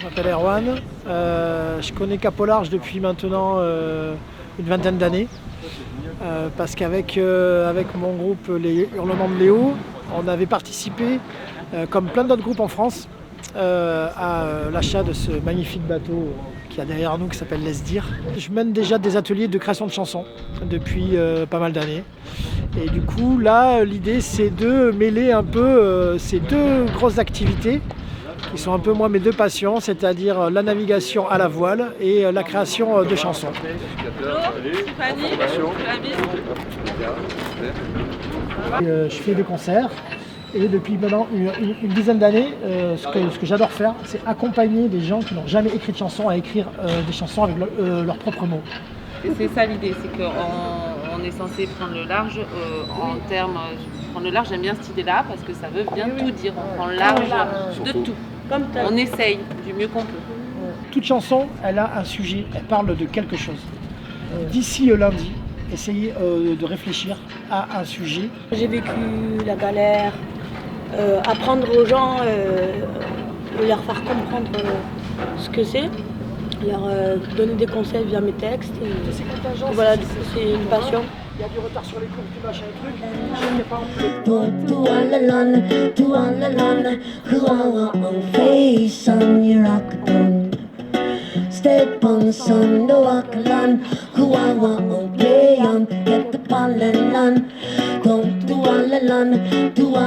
m'appelle Erwan. Je connais Cap au Large depuis maintenant une vingtaine d'années. Parce qu'avec mon groupe Les Hurlements de Léo, on avait participé, comme plein d'autres groupes en France, à l'achat de ce magnifique bateau qu'il y a derrière nous qui s'appelle l'Esdir. Je mène déjà des ateliers de création de chansons depuis pas mal d'années. Et du coup, là, l'idée, c'est de mêler un peu ces deux grosses activités qui sont un peu moi mes deux passions, c'est-à-dire la navigation à la voile et la création de chansons. Je fais des concerts et depuis maintenant une dizaine d'années, ce que j'adore faire, c'est accompagner des gens qui n'ont jamais écrit de chansons à écrire des chansons avec leurs propres mots. Et c'est ça l'idée, c'est qu'on est censé prendre le large en termes... Prendre le large, j'aime bien cette idée-là parce que ça veut bien tout dire. On prend le large de tout. On essaye du mieux qu'on peut. Toute chanson, elle a un sujet, elle parle de quelque chose. D'ici lundi, essayez de réfléchir à un sujet. J'ai vécu la galère, apprendre aux gens, leur faire comprendre ce que c'est, leur donner des conseils via mes textes. Et voilà, c'est une passion. Il y a du retard sur les cours, tu machin truc. Step on sun, the walk land, who I want play on, get the pollen land, come to all the land, who I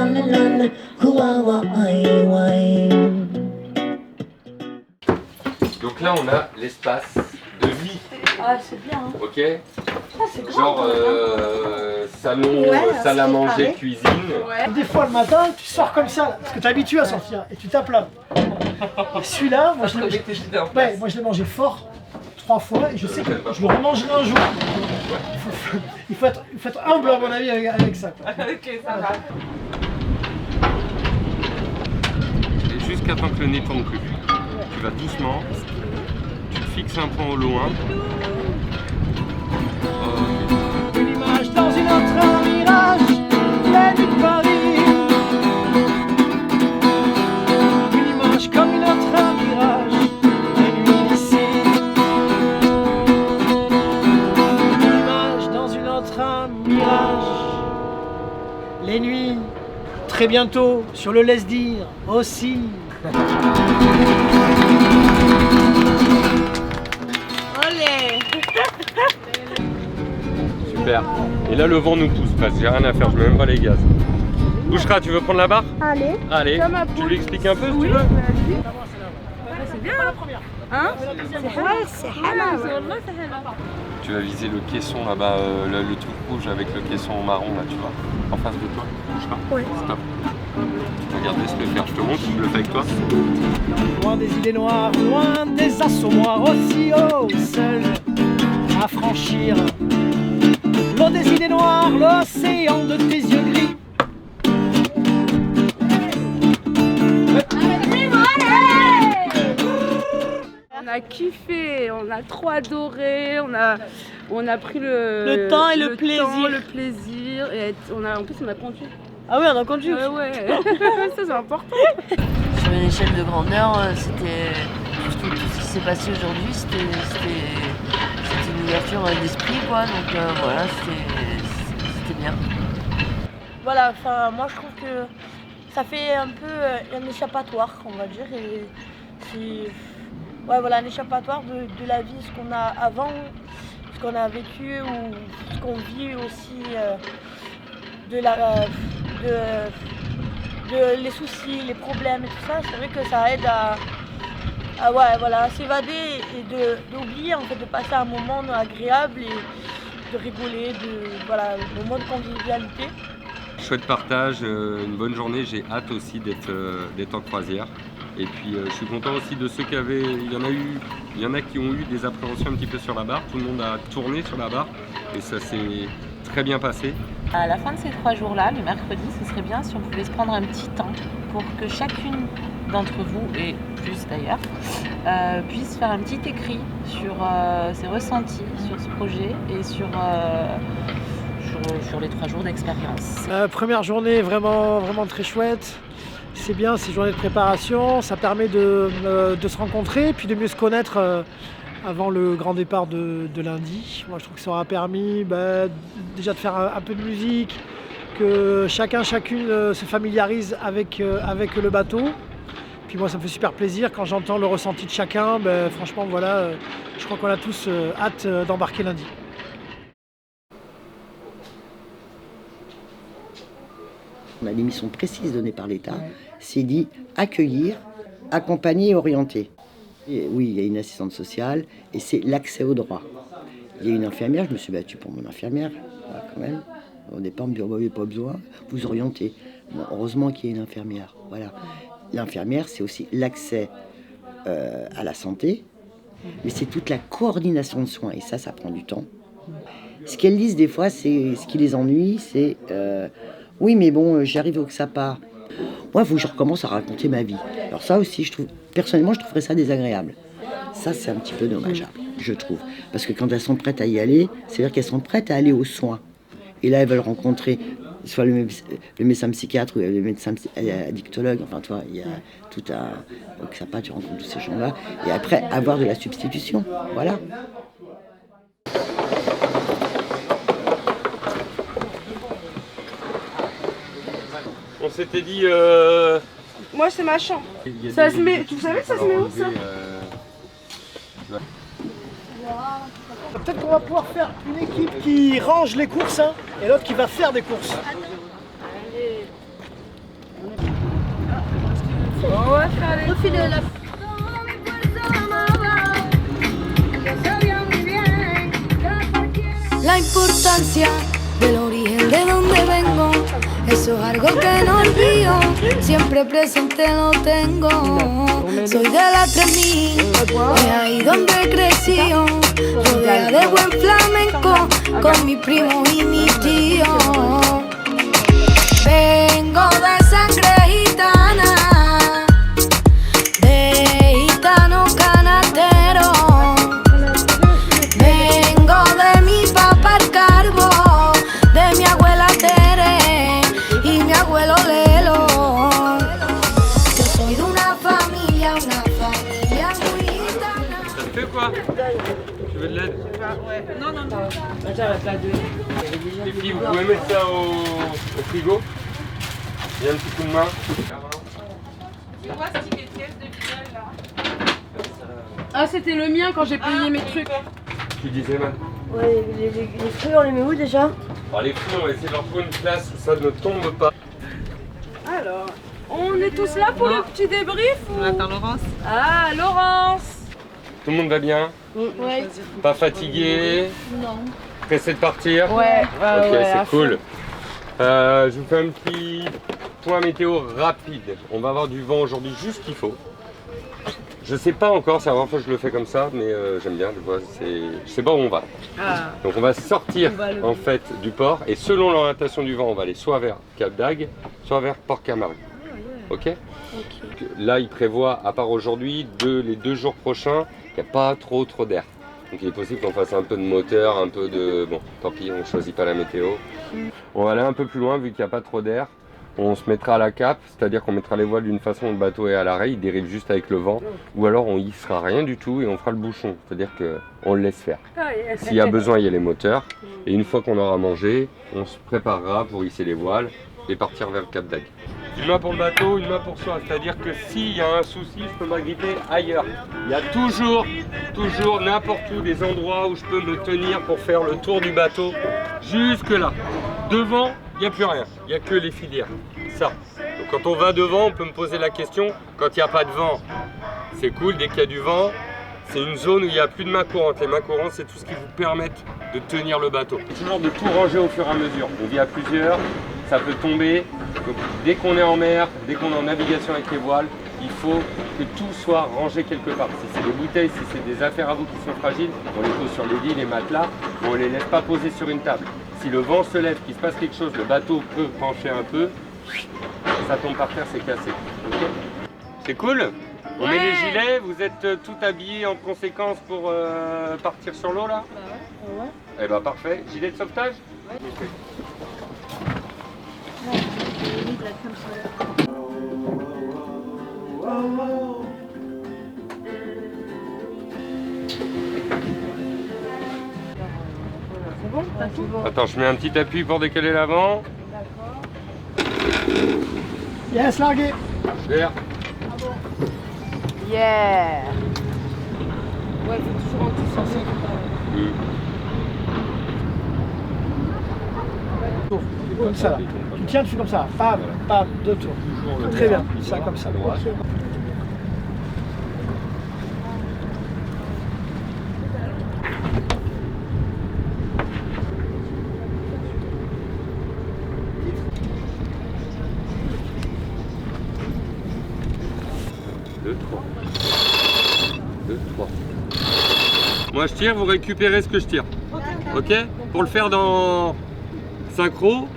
want. Donc là on a l'espace de vie. Ah, c'est bien. Hein. Ok. Ah, c'est grand, genre salon, salle à manger, cuisine. Ouais. Des fois le matin, tu sors comme ça, parce que tu es habitué à sortir, et tu tapes là. Et celui-là, moi je l'ai mangé fort 3 fois, et je sais que je le remangerai un jour. Il faut être humble à mon avis avec ça. Ok, ça va. Et jusqu'à temps que le nez tourne plus. Tu vas doucement, tu te fixes un point au loin. Une image dans une autre, un mirage, la nuit de Paris. Une image comme une autre, un mirage, la nuit d'ici. Une image dans une autre, un mirage. Les nuits, très bientôt, sur le laisse-dire aussi. Super. Et là le vent nous pousse presque, j'ai rien à faire, je mets même pas les gaz. Bouchra, tu veux prendre la barre? Allez. Allez, tu lui expliques un peu si tu veux? C'est bien la première. Hein? Tu vas viser le caisson là-bas, le truc rouge avec le caisson marron là, tu vois, en face de toi. Bouchra. Oui. Stop. Regarde, laisse-le faire, je te montre, je le fais avec toi. Loin des idées noires, loin des assommoirs, aussi haut, seul à franchir. L'eau des idées noires, l'océan de tes yeux gris. On a kiffé, on a trop adoré, on a pris Le temps et le plaisir. Le plaisir et en plus on a conduit. Ah oui, on a conduit. Ouais. Ça c'est important. Sur une échelle de grandeur, c'était tout ce qui s'est passé aujourd'hui, c'était une ouverture d'esprit quoi, donc voilà, c'était bien. Voilà, enfin moi je trouve que ça fait un peu un échappatoire, on va dire, et c'est voilà, un échappatoire de la vie, ce qu'on a avant, ce qu'on a vécu ou ce qu'on vit aussi, de les soucis, les problèmes et tout ça. C'est vrai que ça aide à s'évader et d'oublier en fait, de passer un moment agréable et de rigoler, moment de convivialité. Chouette partage, une bonne journée, j'ai hâte aussi d'être en croisière. Et puis je suis content aussi de ceux il y en a qui ont eu des appréhensions un petit peu sur la barre, tout le monde a tourné sur la barre et ça s'est très bien passé. À la fin de ces 3 jours-là, le mercredi, ce serait bien si on pouvait se prendre un petit temps pour que chacune d'entre vous, et plus d'ailleurs, puisse faire un petit écrit sur ses ressentis sur ce projet et sur les 3 jours d'expérience. Première journée vraiment très chouette. c'est bien ces journées de préparation, ça permet de se rencontrer, puis de mieux se connaître avant le grand départ de lundi. Moi je trouve que ça aura permis déjà de faire un peu de musique, que chacune se familiarise avec le bateau. Puis moi ça me fait super plaisir quand j'entends le ressenti de chacun. Franchement voilà, je crois qu'on a tous hâte d'embarquer lundi. On a des missions précises données par l'État, c'est dit accueillir, accompagner et orienter. Et oui, il y a une assistante sociale et c'est l'accès aux droits. Il y a une infirmière, je me suis battue pour mon infirmière, voilà, quand même. Au départ, on me dit, oh, vous n'avez pas besoin, vous orientez. Bon, heureusement qu'il y a une infirmière, voilà. L'infirmière, c'est aussi l'accès à la santé, mais c'est toute la coordination de soins et ça prend du temps. Ce qu'elles disent des fois, c'est ce qui les ennuie, c'est oui, mais bon, j'arrive où que ça part. Moi, il faut que je recommence à raconter ma vie. Alors ça aussi, personnellement, je trouverais ça désagréable. Ça, c'est un petit peu dommageable, je trouve. Parce que quand elles sont prêtes à y aller, c'est-à-dire qu'elles sont prêtes à aller aux soins. Et là, elles veulent rencontrer soit le médecin psychiatre ou le médecin addictologue. Enfin, toi, il y a tout un... Donc ça part, tu rencontres tous ces gens-là. Et après, avoir de la substitution. Voilà. On s'était dit... Moi, c'est ma chambre. Ça se met... Vous savez que ça se met où, ça? Peut-être qu'on va pouvoir faire une équipe qui range les courses et l'autre qui va faire des courses. On va faire les... Refile la... La importancia del origen de donde vengo, eso es algo que no olvido, siempre presente lo tengo. Soy de la 3000, es ahí donde crecí, rodeada de buen flamenco, con mi primo y mi tío. Vengo de sangre gitana, de gitano canatero. Vengo de mi papá el Carbo, de mi abuela Tere y mi abuelo Lelo. Yo soy de una familia muy gitana. Ça te fait quoi? Tu veux de l'aide? Ouais. Non, non, non. Les filles, vous pouvez mettre ça au frigo? Il y a un petit coup de main. Tu vois ce ticket de caisse de Lidl là? Ah, c'était le mien quand j'ai payé mes trucs. Tu disais, man? Ouais, les fruits, on les met où déjà? Alors les fruits, on va essayer de leur trouver une place où ça ne tombe pas. Alors, on est tous là pour le petit débrief ou... On attend Laurence. Ah, Laurence. Tout le monde va bien? Ouais. Pas fatigué? Non. Pressé de partir? Ouais, Ok, ouais, c'est cool. Je vous fais un petit point météo rapide. On va avoir du vent aujourd'hui, juste ce qu'il faut. Je sais pas encore, c'est la première fois que je le fais comme ça, mais j'aime bien, je sais pas où on va. Ah. Donc on va sortir en fait du port et selon l'orientation du vent, on va aller soit vers Cap d'Agde, soit vers Port-Camargue. Ok? Là, il prévoit, à part aujourd'hui, les 2 jours prochains, il n'y a pas trop d'air. Donc il est possible qu'on fasse un peu de moteur, un peu de... Bon, tant pis, on ne choisit pas la météo. On va aller un peu plus loin, vu qu'il n'y a pas trop d'air. On se mettra à la cape, c'est-à-dire qu'on mettra les voiles d'une façon où le bateau est à l'arrêt, il dérive juste avec le vent. Ou alors on y sera rien du tout et on fera le bouchon, c'est-à-dire qu'on le laisse faire. S'il y a besoin, il y a les moteurs. Et une fois qu'on aura mangé, on se préparera pour hisser les voiles et partir vers le Cap d'Agde. Une main pour le bateau, une main pour soi. C'est-à-dire que s'il y a un souci, je peux m'agripper ailleurs. Il y a toujours n'importe où des endroits où je peux me tenir pour faire le tour du bateau. Jusque là. Devant, il n'y a plus rien. Il n'y a que les filières. Ça. Donc quand on va devant, on peut me poser la question. Quand il n'y a pas de vent, c'est cool. Dès qu'il y a du vent, c'est une zone où il n'y a plus de main courante. Les mains courantes, c'est tout ce qui vous permet de tenir le bateau. Toujours de tout ranger au fur et à mesure. On vit à plusieurs. Ça peut tomber, donc dès qu'on est en mer, dès qu'on est en navigation avec les voiles, il faut que tout soit rangé quelque part. Si c'est des bouteilles, si c'est des affaires à vous qui sont fragiles, on les pose sur les lits, les matelas, on ne les laisse pas poser sur une table. Si le vent se lève, qu'il se passe quelque chose, le bateau peut pencher un peu, ça tombe par terre, c'est cassé. Okay, c'est cool? On met les gilets, vous êtes tout habillés en conséquence pour partir sur l'eau là? Ouais. Eh ben parfait. Gilet de sauvetage? Ouais. Okay. Non, c'est comme ça. Attends, je mets un petit appui pour décaler l'avant. Yes, largué. Vert. Yeah. Ouais, faut toujours en tout sens. Comme ça là. Tu tiens, tu fais comme ça. Pam, pam, 2 tours. Très bien, ça comme ça. Deux, trois. 2, 3. Moi je tire, vous récupérez ce que je tire. Ok? Pour le faire dans synchro,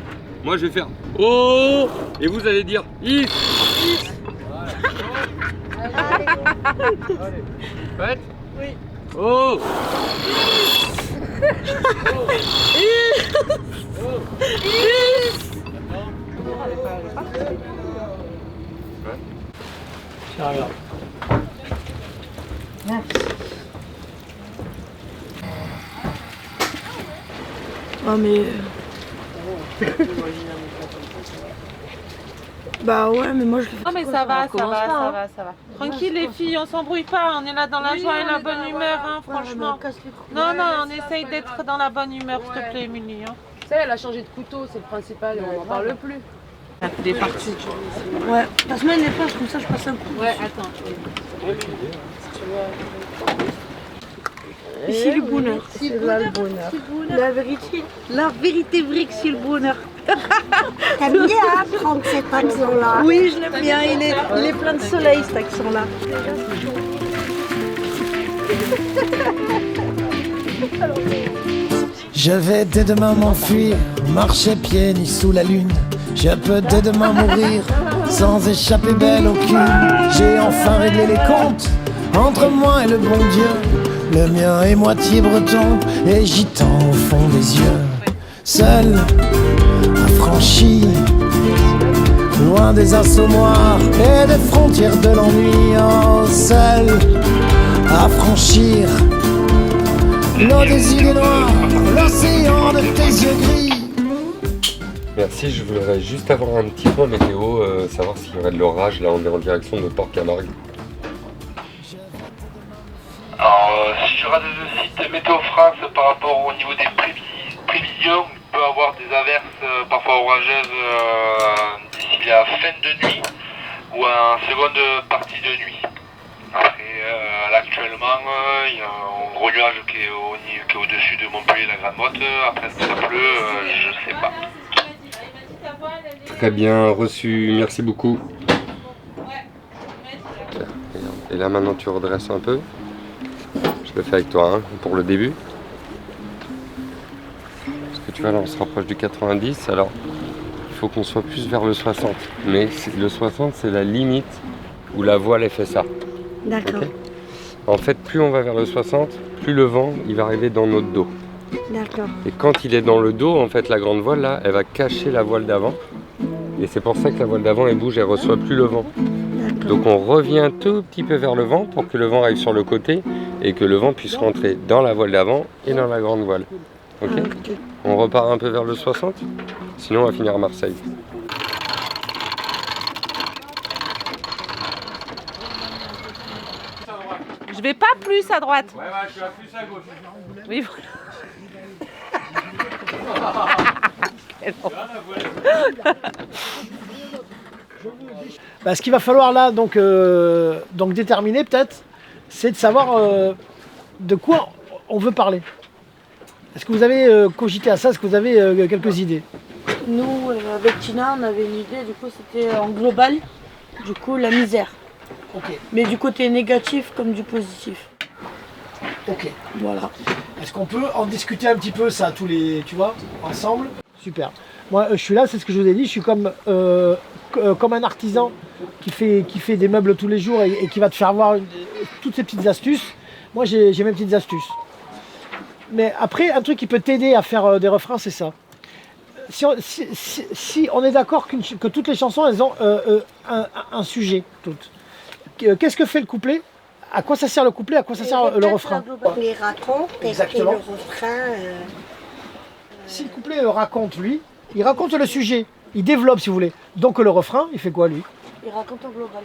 moi je vais faire oh et vous allez dire is. Faites? Oui. Oh. Tiens, regarde. Ah mais... Bah ouais, mais moi je le fais. Non mais ça va, ça va. Tranquille les filles, on s'embrouille pas, on est là dans la joie et la bonne humeur, hein, franchement. Non, on essaye d'être dans la bonne humeur, s'il te plaît, Émilie. Hein. Tu sais, elle a changé de couteau, c'est le principal, on n'en parle plus. Il est parti. Ouais, la semaine elle passe, comme ça je passe un coup. Ouais, attends. Ici le bonheur. C'est là le bonheur. La vérité vraie que c'est le bonheur. T'aimes bien prendre cet accent-là? Oui, je l'aime bien, il est plein de soleil cet accent-là. Je vais dès demain m'enfuir, marcher pieds nus sous la lune. Je peux dès demain mourir, sans échapper belle aucune. J'ai enfin réglé les comptes, entre moi et le bon Dieu. Le mien est moitié breton, et gitan au fond des yeux. Seul, affranchi, loin des assommoirs et des frontières de l'ennui. Oh, seul, à franchir l'eau des idées noires, l'océan de tes yeux gris. Merci, je voudrais juste avoir un petit point météo, savoir s'il y aurait de l'orage. Là, on est en direction de Port-Camargue. Alors, si je regarde le site Météo France par rapport au niveau des prévisions, on peut avoir des averses parfois orageuses d'ici la fin de nuit ou en seconde partie de nuit. Après, là, actuellement, il y a un gros nuage qui est au-dessus de Montpellier et la Grande Motte. Après, si ça pleut, je sais pas. Très bien reçu, merci beaucoup. Et là maintenant tu redresses un peu. Je le fais avec toi hein, pour le début. Parce que tu vois là on se rapproche du 90, alors il faut qu'on soit plus vers le 60. Mais le 60 c'est la limite où la voile elle fait ça. D'accord. Okay, en fait plus on va vers le 60, plus le vent il va arriver dans notre dos. D'accord. Et quand il est dans le dos, en fait la grande voile là, elle va cacher la voile d'avant. Et c'est pour ça que la voile d'avant elle bouge, elle reçoit plus le vent. Donc on revient un tout petit peu vers le vent pour que le vent arrive sur le côté et que le vent puisse rentrer dans la voile d'avant et dans la grande voile. Ok. On repart un peu vers le 60, sinon on va finir à Marseille. Je vais pas plus à droite. Ouais, je suis à plus à gauche. Oui. Bah, ce qu'il va falloir là donc déterminer peut-être, c'est de savoir de quoi on veut parler. Est-ce que vous avez cogité à ça? Est-ce que vous avez quelques idées? Nous, avec Tina, on avait une idée, du coup c'était en global, du coup la misère. Ok. Mais du côté négatif comme du positif. Ok. Voilà. Est-ce qu'on peut en discuter un petit peu ça, tous les, tu vois, ensemble? Super. Moi, je suis là, c'est ce que je vous ai dit, je suis comme un artisan qui fait des meubles tous les jours et qui va te faire voir toutes ces petites astuces. Moi, j'ai mes petites astuces. Mais après, un truc qui peut t'aider à faire des refrains, c'est ça. Si on est d'accord que toutes les chansons, elles ont un sujet, toutes. Qu'est-ce que fait le couplet? À quoi ça sert le couplet? À quoi ça sert le refrain? Les racontes et le refrain. si le couplet raconte lui, il raconte le sujet, il développe si vous voulez. Donc le refrain, il fait quoi lui? Il raconte en global.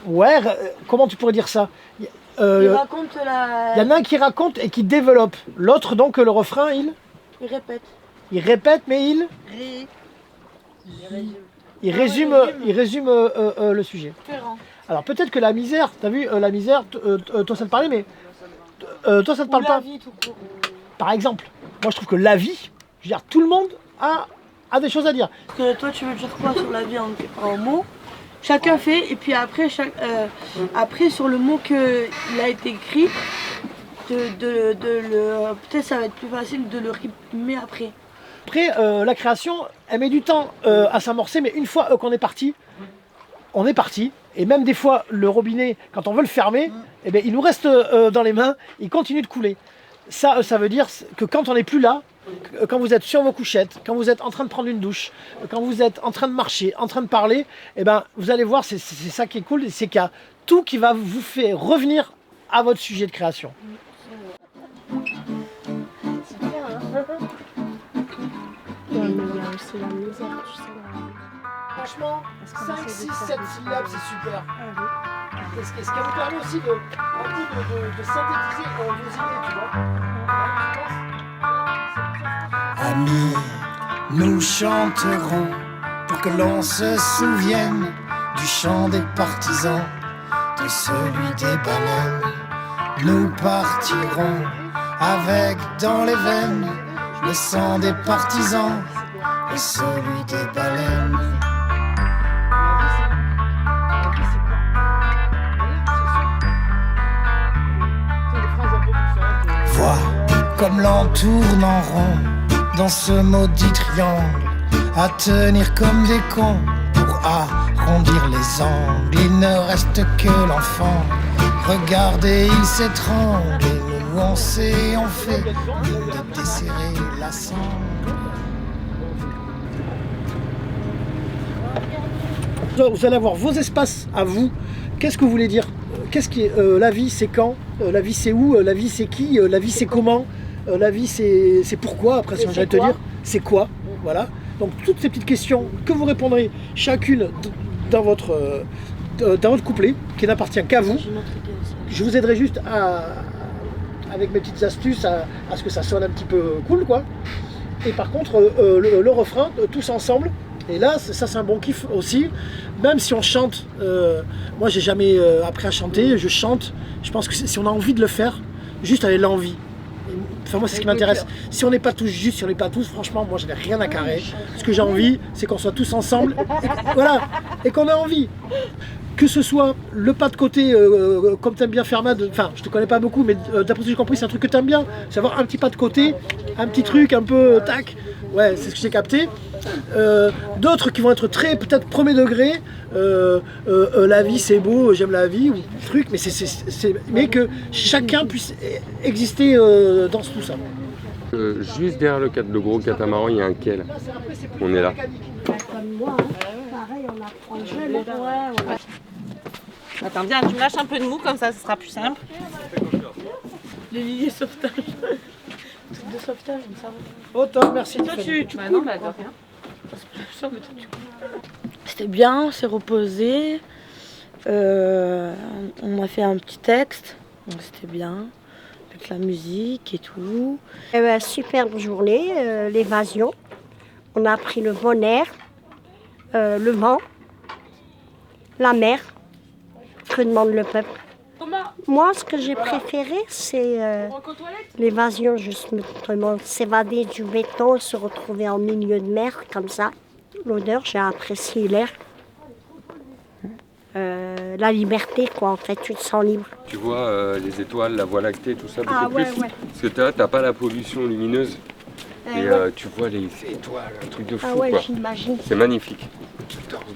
Ouais, comment tu pourrais dire ça? Il raconte Il y en a un qui raconte et qui développe. L'autre, donc, le refrain, il répète. Il répète, mais il résume le sujet. Alors, peut-être que la misère, t'as vu, la misère, toi, ça te parlait, mais toi, ça te parle pas. Vie, tout court. Par exemple, moi, je trouve que la vie, je veux dire, tout le monde a des choses à dire. Parce que toi, tu veux dire quoi sur la vie en mots? Chacun fait, et puis après, après sur le mot qu'il a été écrit, peut-être ça va être plus facile de le rimer après. Après, la création, elle met du temps à s'amorcer, mais une fois qu'on est parti, on est parti. Et même des fois, le robinet, quand on veut le fermer, eh bien, il nous reste dans les mains, il continue de couler. Ça veut dire que quand on n'est plus là, quand vous êtes sur vos couchettes, quand vous êtes en train de prendre une douche, quand vous êtes en train de marcher, en train de parler, eh ben, vous allez voir, c'est ça qui est cool, c'est qu'il y a tout qui va vous faire revenir à votre sujet de création. C'est bien, hein. Mais il y a aussi la misère, tu sais. Franchement, 5, 6, 7 syllabes, c'est super. Et ce qui vous permet aussi de synthétiser vos idées, tu vois. Amis, nous chanterons pour que l'on se souvienne du chant des partisans, de celui des baleines. Nous partirons avec dans les veines le sang des partisans et celui des baleines. Vois comme l'on tourne en rond dans ce maudit triangle, à tenir comme des cons pour arrondir les angles. Il ne reste que l'enfant, regardez, il s'étrangle, et nous on sait, on fait de desserrer la sangle. Vous allez avoir vos espaces à vous. Qu'est-ce que vous voulez dire? Qu'est-ce qui est la vie, c'est quand? La vie, c'est où? La vie, c'est qui? La vie, c'est comment? La vie, c'est pourquoi? Après, si j'allais te dire, c'est quoi? Voilà. Donc, toutes ces petites questions que vous répondrez chacune dans votre couplet, qui n'appartient qu'à vous. Je vous aiderai juste avec mes petites astuces à ce que ça sonne un petit peu cool, quoi. Et par contre, le refrain, tous ensemble. Et là, ça c'est un bon kiff aussi, même si on chante, moi j'ai jamais appris à chanter, je chante, je pense que si on a envie de le faire, juste avec l'envie. Enfin moi c'est ce qui m'intéresse. Si on n'est pas tous justes, si on n'est pas tous, franchement moi je n'ai rien à carrer. Ce que j'ai envie, c'est qu'on soit tous ensemble, voilà, et qu'on ait envie. Que ce soit le pas de côté, comme t'aimes bien faire enfin je te connais pas beaucoup, mais d'après ce que j'ai compris c'est un truc que t'aimes bien, c'est avoir un petit pas de côté, un petit truc un peu tac, ouais c'est ce que j'ai capté. D'autres qui vont être très peut-être premier degré, la vie c'est beau, j'aime la vie, ou truc, mais que chacun puisse exister dans tout ça. Juste derrière le gros catamaran, il y a un quai là. On est là. Comme moi, pareil, on apprend jeune. Ouais. Attends, bien, tu me lâches un peu de mou, comme ça, ce sera plus simple. Les liliers sauvetage. Truc de sauvetage, ça va. Oh top, merci. Toi, tu Bah coules, non, bah de quoi. rien. C'était bien, on s'est reposé. On a fait un petit texte, donc c'était bien, avec la musique et tout. Superbe journée, l'évasion. On a pris le bon air, le vent, la mer. Que demande le peuple? Moi, ce que j'ai préféré, c'est l'évasion, justement, s'évader du béton, se retrouver en milieu de mer, comme ça. L'odeur, j'ai apprécié l'air. La liberté, quoi, en fait, tu te sens libre. Tu vois les étoiles, la Voie lactée, tout ça beaucoup Ah, ouais, plus. ouais. Parce que t'as pas la pollution lumineuse. Et ouais. tu vois les étoiles, un truc de fou Ah ouais, quoi. j'imagine. C'est magnifique.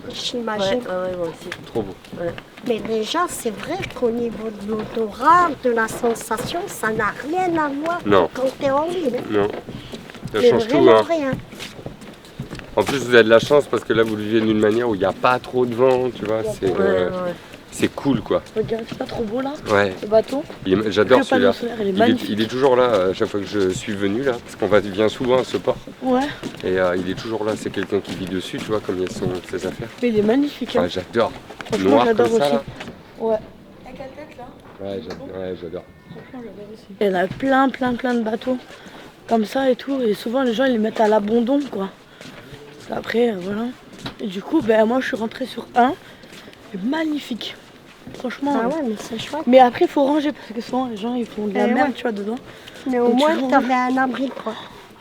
J'imagine. Ouais, moi aussi. Trop beau. Ouais. Mais déjà, c'est vrai qu'au niveau de l'odorat, de la sensation, ça n'a rien à voir Non. quand t'es en ville. Non. Ça C'est change tout. vraiment Hein. rien. En plus, vous avez de la chance parce que là, vous le vivez d'une manière où il n'y a pas trop de vent, tu vois. c'est cool quoi. Regarde, c'est pas trop beau là, Ouais. le bateau. J'adore Le panneau celui-là. solaire, il est magnifique. Il est toujours là à chaque fois que je suis venu là, parce qu'on vient souvent à ce port. Ouais, Et il est toujours là, c'est quelqu'un qui vit dessus, tu vois, comme il y a ses affaires. mais il est magnifique. Hein. Ah, j'adore. Franchement, Noir j'adore comme ça aussi. là. Ouais. Ouais, j'adore. Il y en a plein de bateaux comme ça et tout. Et souvent, les gens, ils les mettent à l'abandon, quoi. Après, voilà. Et du coup, ben, moi, je suis rentrée sur un. Il est magnifique. Franchement. Ah ouais, mais c'est chouette. Mais après, il faut ranger parce que souvent, les gens, ils font de la Eh merde, ouais. tu vois, dedans. Mais au Donc, moins, tu ranges. t'avais un abri, quoi.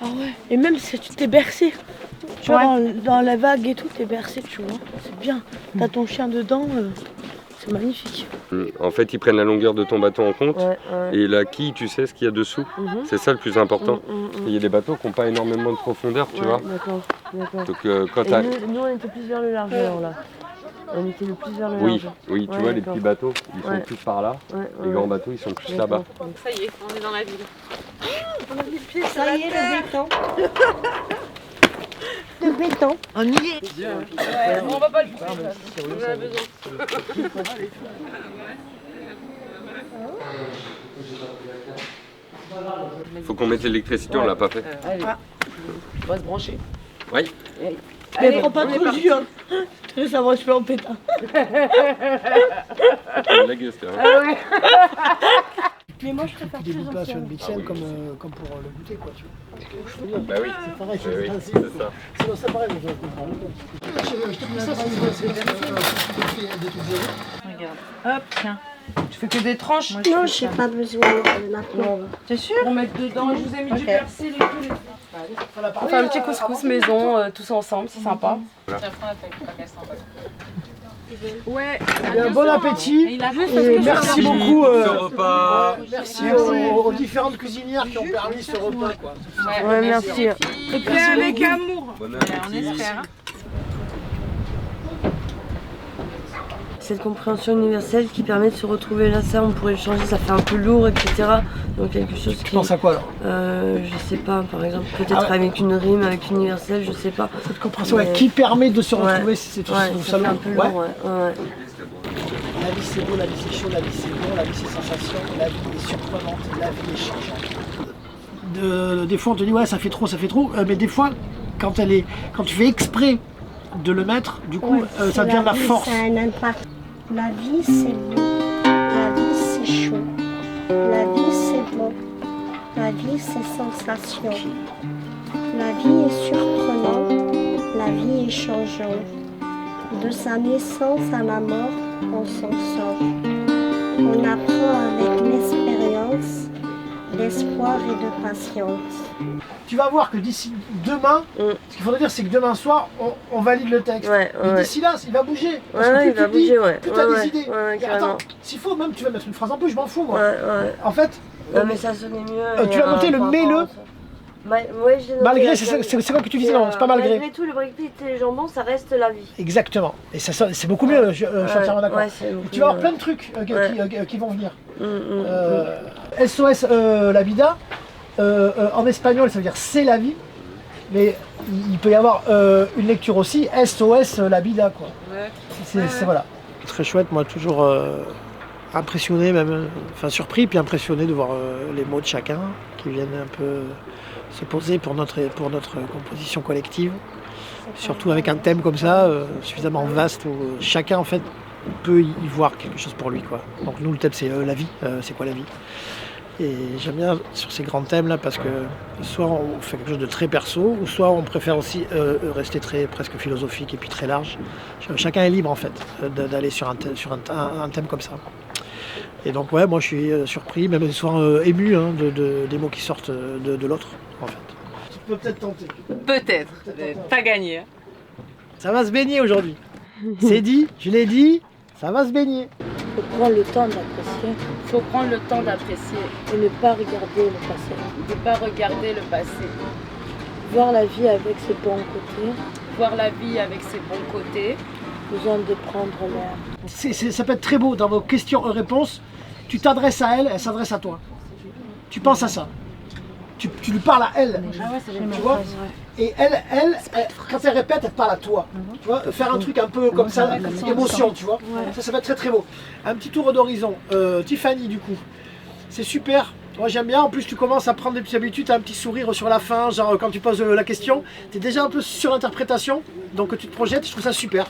Ah ouais. Et même si tu t'es bercé, tu vois, dans la vague et tout, t'es bercé, tu vois. C'est bien. T'as ton chien dedans, c'est magnifique. En fait, ils prennent la longueur de ton bateau en compte. Ouais. Et la quille, tu sais ce qu'il y a dessous. C'est ça le plus important. Il y a des bateaux qui n'ont pas énormément de profondeur, tu vois. D'accord. Donc quand Et nous, on était plus vers le largeur, là. On était le plus vers le large. Oui, tu vois, les petits bateaux, ils sont plus par là. Les grands bateaux, ils sont plus là-bas. Donc ça y est, on est dans la ville. Ça y est, le béton. Le béton. On y est. Ouais, on va pas le pousser. On en a besoin. Faut qu'on mette l'électricité, on l'a pas fait. On va se brancher. Oui. Mais prends pas trop de jus, hein. Ça va, je fais en pétard. La gueule, c'était, hein. Mais moi, je préfère Tu plus dégoûtes pas sur ancien. une Bixel comme pour le goûter, quoi, tu vois. Bah oui. C'est pareil, Oui, c'est c'est principe. ça. Sinon, c'est pareil, je comprends. Je t'ai pris ça, c'est des toutes zéro. Regarde. Hop, tiens. Tu fais que des tranches? Non, j'ai pas besoin de la peau. T'es sûr? On met dedans, je vous ai mis du persil et tout. On fait un petit couscous maison, tous ensemble, c'est sympa. Ouais. Bon appétit et merci beaucoup. Merci aux différentes cuisinières qui ont permis ce repas, quoi. Ouais, merci. Et puis avec amour. Bon appétit. On espère. Cette compréhension universelle qui permet de se retrouver là, ça on pourrait le changer, ça fait un peu lourd, etc. Donc quelque chose qui... Tu penses à quoi alors? Je sais pas, par exemple, peut-être avec une rime, avec universel, je sais pas. Cette compréhension qui permet de se retrouver, c'est tout ça ça. fait un peu lourd, ouais. La vie c'est beau, la vie c'est chaud, la vie c'est bon, la vie c'est sensation, la vie est surprenante, la vie est changeante. Des fois on te dit ouais ça fait trop, mais des fois quand tu fais exprès de le mettre, du coup ça devient de la force. Ça a un impact. La vie c'est beau, la vie c'est chaud, la vie c'est bon, la vie c'est sensation, la vie est surprenante, la vie est changeante. De sa naissance à la mort, on s'en sort. On apprend avec l'expérience, l'espoir et de patience. Tu vas voir que d'ici demain, ce qu'il faudrait dire c'est que demain soir, on valide le texte. Mais d'ici là, il va bouger. Parce que plus tu te dis, plus tu as des idées. Mais attends, s'il faut même, tu vas mettre une phrase en plus, je m'en fous moi. En fait, non mais ça sonnait mieux. tu vas noter le mets-le. Malgré, c'est quoi que tu disais? Non, c'est pas malgré. Malgré tout, le briquet et les jambons, ça reste la vie. Exactement. Et ça, c'est beaucoup mieux, je suis entièrement d'accord. Tu vas avoir plein de trucs qui vont venir. SOS la vida, en espagnol ça veut dire c'est la vie, mais il peut y avoir une lecture aussi, SOS la vida, quoi. C'est voilà. Très chouette, moi toujours impressionné, même, enfin surpris, puis impressionné de voir les mots de chacun qui viennent un peu se poser pour notre composition collective, surtout avec un thème comme ça, suffisamment vaste, où chacun en fait peut y voir quelque chose pour lui, quoi. Donc nous le thème c'est la vie, c'est quoi la vie? Et j'aime bien sur ces grands thèmes là parce que soit on fait quelque chose de très perso, ou soit on préfère aussi rester presque philosophique et puis très large. Chacun est libre en fait d'aller sur un thème comme ça. Et donc ouais, moi je suis surpris, même souvent ému des mots qui sortent de l'autre en fait. Tu peux peut-être tenter. Peut-être, pas gagné. Ça va se baigner aujourd'hui. C'est dit, je l'ai dit, ça va se baigner. Il faut prendre le temps d'apprécier. Il faut prendre le temps d'apprécier. Et ne pas regarder le passé. Ne pas regarder le passé. Voir la vie avec ses bons côtés. Voir la vie avec ses bons côtés. Besoin de prendre l'air. Ça peut être très beau dans vos questions-réponses. Tu t'adresses à elle, elle s'adresse à toi. Tu penses à ça. Tu lui parles à elle. Ah ouais, c'est tu vois. Et elle, quand elle répète, elle parle à toi. Tu vois, faire un truc un peu comme ça, émotion, tu vois. Ça va être très très beau. Un petit tour d'horizon. Tiffany, du coup, c'est super. Moi j'aime bien, en plus tu commences à prendre des petites habitudes, tu as un petit sourire sur la fin, genre quand tu poses la question, tu es déjà un peu sur l'interprétation, donc tu te projettes, je trouve ça super.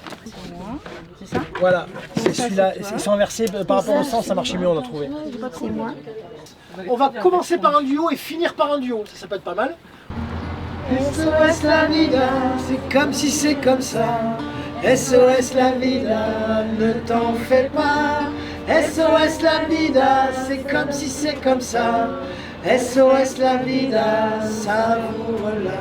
C'est ça? Voilà, c'est celui-là, ils sont inversés par rapport au sens, ça marchait mieux, on a trouvé. C'est moi. On va commencer par un duo et finir par un duo, ça peut être pas mal. SOS la vida, c'est comme si c'est comme ça. SOS la vida, ne t'en fais pas. SOS la vida, c'est comme si c'est comme ça. SOS la vida, savoure-la.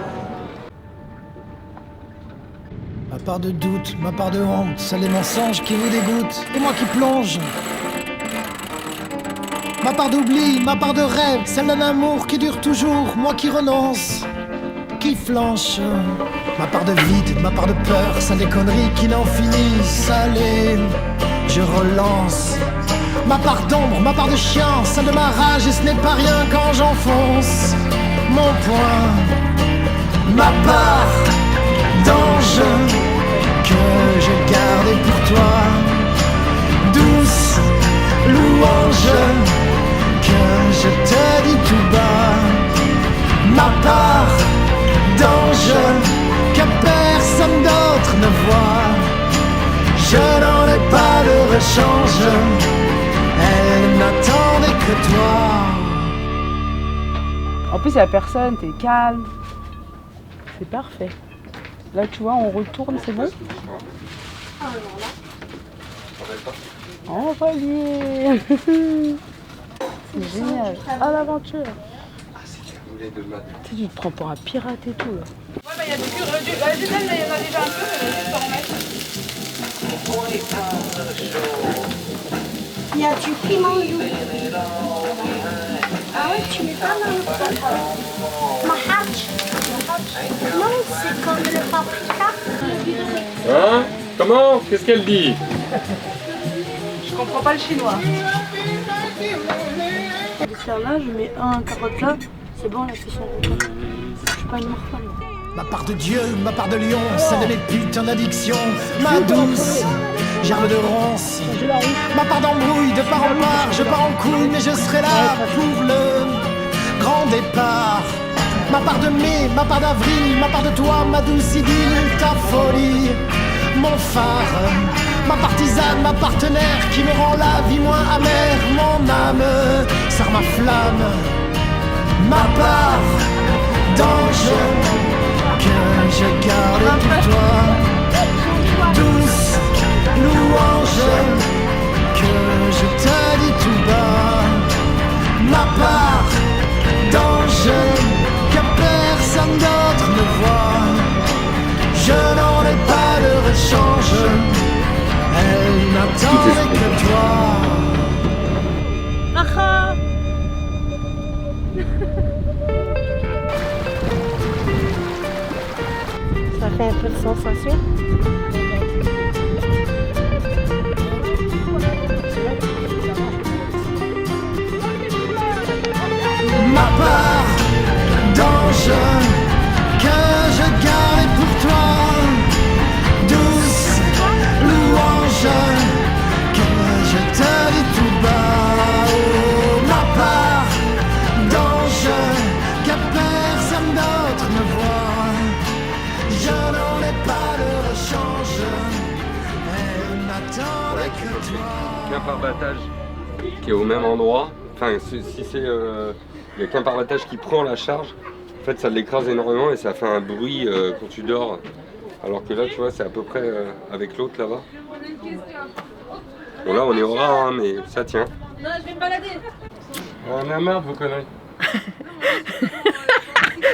Ma part de doute, ma part de honte, c'est les mensonges qui vous dégoûtent, et moi qui plonge. Ma part d'oubli, ma part de rêve, celle d'un amour qui dure toujours, moi qui renonce, qui flanche. Ma part de vide, ma part de peur, celle des conneries qui n'en finissent. Allez, je relance. Ma part d'ombre, ma part de chien, celle de ma rage, et ce n'est pas rien quand j'enfonce mon poing. Ma part d'ange que j'ai gardée pour toi, douce louange que je te dis tout bas. Ma part d'ange que personne d'autre ne voit, je n'en ai pas de rechange, elle n'attendait que toi. En plus, il n'y a personne, t'es calme. C'est parfait. Là, tu vois, on retourne, c'est bon? On va y aller. C'est génial. À l'aventure. Tu sais, tu te prends pour un pirate et tout. Là. Ouais, bah, il y a du diesel, là, il y en a déjà un peu, mais je peux en remettre. Il y a du piment doux. Ah ouais, tu mets pas dans le mahatch. Non, c'est comme le paprika. Hein? Comment? Qu'est-ce qu'elle dit? Je comprends pas le chinois. Là, je mets un carotte là. C'est bon, là, c'est son repas. Je suis pas une morphale. Ma part de Dieu, ma part de lion, celle de mes putains d'addiction, ma douce gerbe de ronce. Ma part d'embrouille, de part en part, je pars en couille, mais je serai là pour le grand départ. Ma part de mai, ma part d'avril, ma part de toi, ma douce idylle, ta folie, mon phare, ma partisane, ma partenaire qui me rend la vie moins amère, mon âme, serre ma flamme, ma part d'ange que j'ai gardé pour toi, douce louange que je te dis tout bas, ma part d'ange que personne d'autre ne voit, je n'en ai pas de rechange, elle n'attendait que toi. Ça fait un peu de sensation. Ma part d'ange que je garde pour toi, douce louange que je te dis tout bas. Oh, ma part d'ange que personne d'autre ne voit, je n'en ai pas de rechange, elle n'attendait que toi. Qu'un parbattage qui est au même endroit, enfin si c'est il n'y a qu'un parbattage qui prend la charge, en fait ça l'écrase énormément et ça fait un bruit quand tu dors, alors que là tu vois c'est à peu près avec l'autre là-bas. Bon là on est au ras hein, mais ça tient. Non, je vais me balader. On a marre de vos conneries.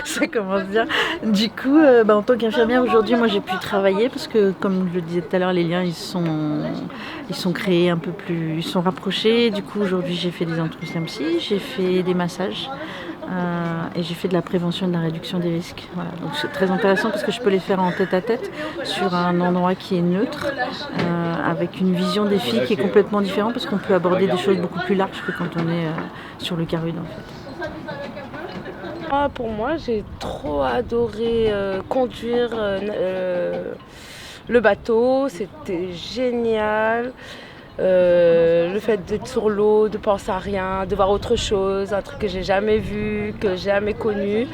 Ça commence bien. Du coup, en tant qu'infirmière aujourd'hui, moi j'ai pu travailler parce que, comme je le disais tout à l'heure, les liens ils sont créés un peu plus, ils sont rapprochés. Du coup, aujourd'hui j'ai fait des entretiens psy, j'ai fait des massages et j'ai fait de la prévention et de la réduction des risques. Voilà. Donc c'est très intéressant parce que je peux les faire en tête-à-tête sur un endroit qui est neutre, avec une vision des filles qui est complètement différente parce qu'on peut aborder des choses beaucoup plus larges que quand on est sur le carud en fait. Pour moi, j'ai trop adoré conduire le bateau, c'était génial. Le fait d'être sur l'eau, de penser à rien, de voir autre chose, un truc que j'ai jamais vu, que j'ai jamais connu.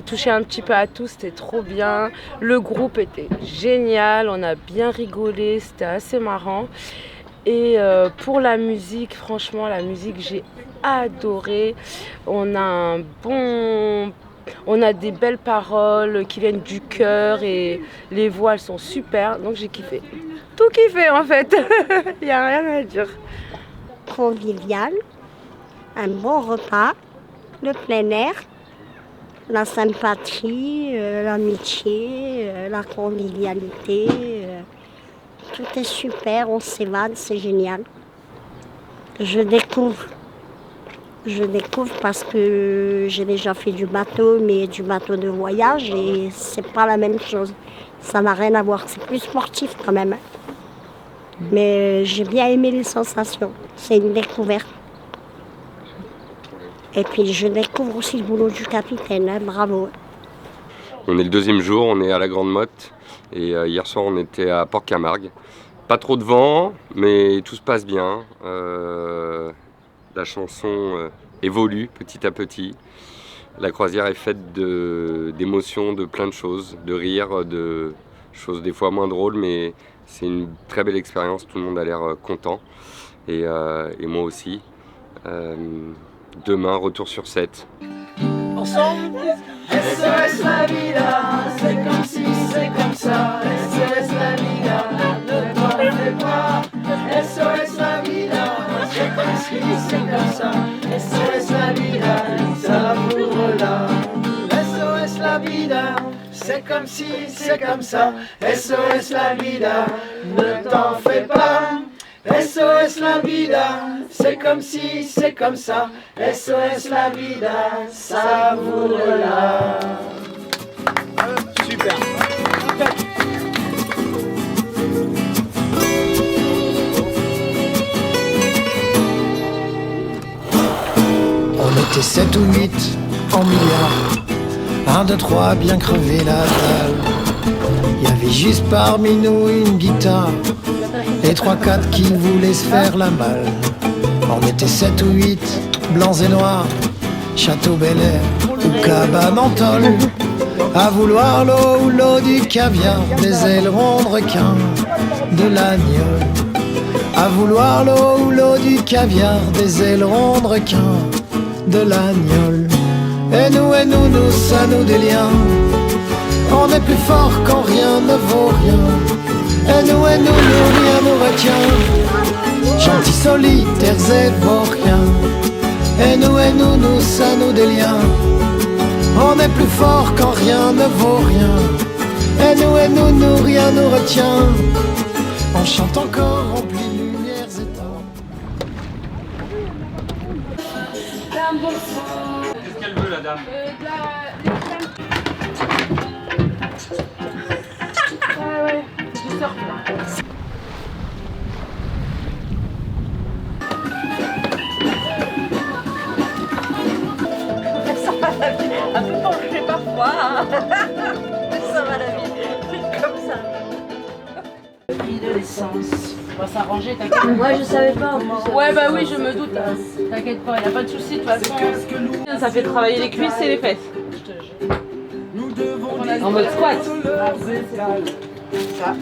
Toucher un petit peu à tout, c'était trop bien. Le groupe était génial, on a bien rigolé, c'était assez marrant. Et pour la musique, franchement, la musique, j'ai adoré. On a des belles paroles qui viennent du cœur et les voix, elles sont super. Donc j'ai kiffé. Tout kiffé en fait. Il n'y a rien à dire. Convivial, un bon repas, le plein air, la sympathie, l'amitié, la convivialité. Tout est super, on s'évade, c'est génial. Je découvre parce que j'ai déjà fait du bateau, mais du bateau de voyage et c'est pas la même chose. Ça n'a rien à voir, c'est plus sportif quand même. Mais j'ai bien aimé les sensations, c'est une découverte. Et puis je découvre aussi le boulot du capitaine, hein, bravo. On est le deuxième jour, on est à la Grande Motte et hier soir on était à Port-Camargue. Pas trop de vent, mais tout se passe bien. La chanson évolue petit à petit. La croisière est faite d'émotions, de plein de choses, de rires, de choses des fois moins drôles, mais c'est une très belle expérience. Tout le monde a l'air content et moi aussi. Demain, retour sur 7. Ensemble, SOS la vida, c'est comme si, c'est comme ça. SOS la vida, ne t'en fais pas. SOS la vida, c'est comme si, c'est comme ça. SOS la vida, savoure-la. SOS la vida, c'est comme si, c'est comme ça. SOS la vida, ne t'en fais pas. SOS la vida, c'est comme si, c'est comme ça. SOS la vida, savoure-la. Super. On était 7 ou 8 en milliards. 1, 2, 3, bien crevé la dalle. Il y avait juste parmi nous une guitare et 3-4 qui voulaient se faire la malle. On était 7 ou 8, blancs et noirs, Château Bel Air ou cabane en tôle. À vouloir l'eau ou l'eau du caviar, des ailerons de requin, de l'agneau. À vouloir l'eau ou l'eau du caviar, des ailerons de requin, de l'agneau. Et nous, ça nous des liens. On est plus fort quand rien ne vaut rien. Et nous, rien nous retient. Gentils solitaires et vauriens. Et nous, ça nous des liens. On est plus fort quand rien ne vaut rien. Et nous, rien nous retient. On chante encore rempli de lumières éteintes. Qu'est-ce qu'elle veut, la dame? Ouais, c'est du surf là. Ça va la vie, un peu penché parfois. Hein. Ça va la vie, comme ça. Le prix de l'essence. On va s'arranger, t'inquiète. Moi je savais pas en plus. Ouais, bah oui, je me doute. T'inquiète pas, il n'y a pas de souci de toute façon. Ça fait travailler les cuisses et les fesses. En mode squat. Ça.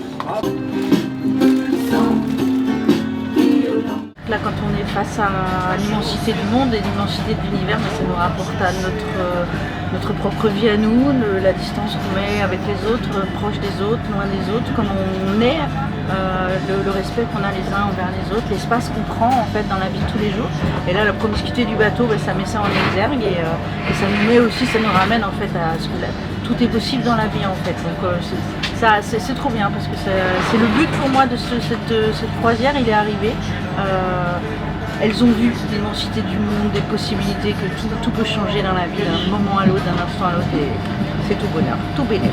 Là, quand on est face à l'immensité du monde et l'immensité de l'univers, ça nous rapporte à notre propre vie à nous, la distance qu'on met avec les autres, proche des autres, loin des autres, comme on est, le respect qu'on a les uns envers les autres, l'espace qu'on prend en fait dans la vie de tous les jours. Et là, la promiscuité du bateau, ça met ça en exergue et ça nous met aussi, ça nous ramène en fait à ce que tout est possible dans la vie en fait. Donc c'est trop bien parce que c'est le but pour moi de cette croisière, il est arrivé. Elles ont vu l'immensité du monde, des possibilités, que tout peut changer dans la vie d'un moment à l'autre, d'un instant à l'autre, et c'est tout bonheur, tout bénéfice.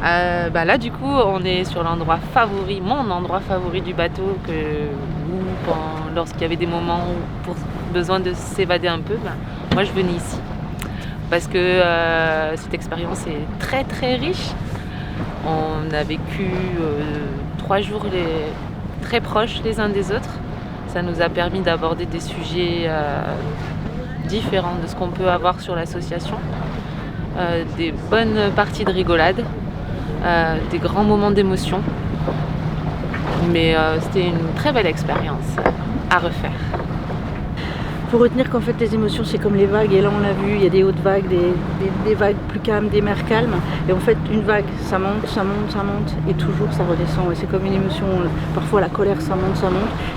Là du coup on est sur l'endroit favori, mon endroit favori du bateau, lorsqu'il y avait des moments pour besoin de s'évader un peu, moi je venais ici. Parce que cette expérience est très très riche. On a vécu 3 jours très proches les uns des autres. Ça nous a permis d'aborder des sujets différents de ce qu'on peut avoir sur l'association. Des bonnes parties de rigolade, des grands moments d'émotion. Mais c'était une très belle expérience à refaire. Il faut retenir qu'en fait les émotions c'est comme les vagues, et là on l'a vu, il y a des hautes vagues, des vagues plus calmes, des mers calmes, et en fait une vague ça monte, ça monte, ça monte, et toujours ça redescend, et c'est comme une émotion, parfois la colère ça monte,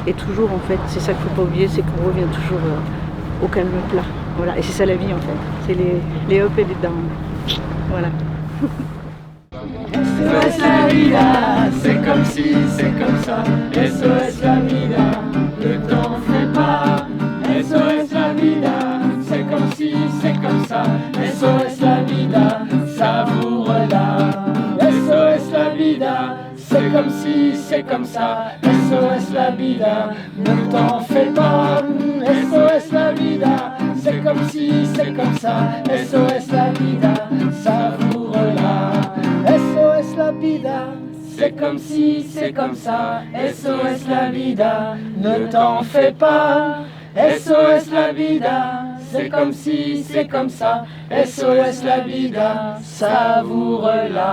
et toujours en fait, c'est ça qu'il ne faut pas oublier, c'est qu'on revient toujours au calme plat, voilà, et c'est ça la vie en fait, c'est les up et les down, voilà. SOS la vida, c'est comme si, c'est comme ça. SOS la vida, ne t'en fais pas. SOS la vida, c'est comme si, c'est comme ça. SOS la vida, savoure-la. SOS la vida, c'est comme si, c'est comme ça. SOS la vida, ne t'en fais pas. SOS la vida, c'est comme si, c'est comme ça. SOS la vida, savoure-la. SOS la vida, c'est comme si, c'est comme ça. SOS la vida, ne t'en fais pas. SOS la vida, c'est comme si, c'est comme ça. SOS la vida, savoure-la.